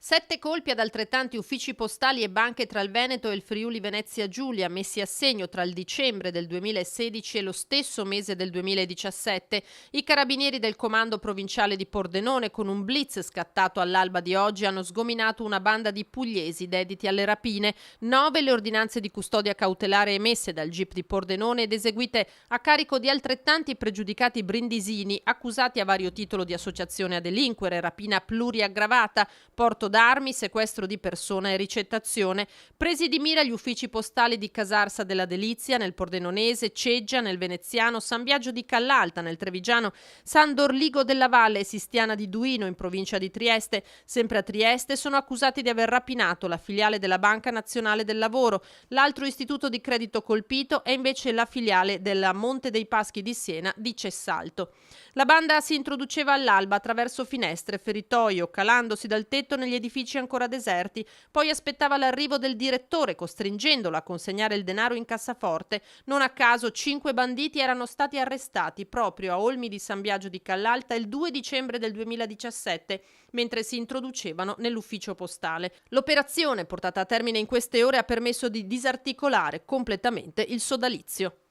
7 colpi ad altrettanti uffici postali e banche tra il Veneto e il Friuli Venezia Giulia, messi a segno tra il dicembre del 2016 e lo stesso mese del 2017. I carabinieri del comando provinciale di Pordenone, con un blitz scattato all'alba di oggi, hanno sgominato una banda di pugliesi dediti alle rapine. 9 le ordinanze di custodia cautelare emesse dal GIP di Pordenone ed eseguite a carico di altrettanti pregiudicati brindisini, accusati a vario titolo di associazione a delinquere, rapina pluriaggravata, porto d'armi, sequestro di persona e ricettazione. Presi di mira gli uffici postali di Casarsa della Delizia nel Pordenonese, Ceggia nel Veneziano, San Biagio di Callalta nel Trevigiano, San Dorligo della Valle e Sistiana di Duino in provincia di Trieste. Sempre a Trieste sono accusati di aver rapinato la filiale della Banca Nazionale del Lavoro. L'altro istituto di credito colpito è invece la filiale della Monte dei Paschi di Siena di Cessalto. La banda si introduceva all'alba attraverso finestre, feritoio, calandosi dal tetto negli edifici ancora deserti, poi aspettava l'arrivo del direttore, costringendolo a consegnare il denaro in cassaforte. Non a caso 5 banditi erano stati arrestati proprio a Olmi di San Biagio di Callalta il 2 dicembre del 2017, mentre si introducevano nell'ufficio postale. L'operazione, portata a termine in queste ore, ha permesso di disarticolare completamente il sodalizio.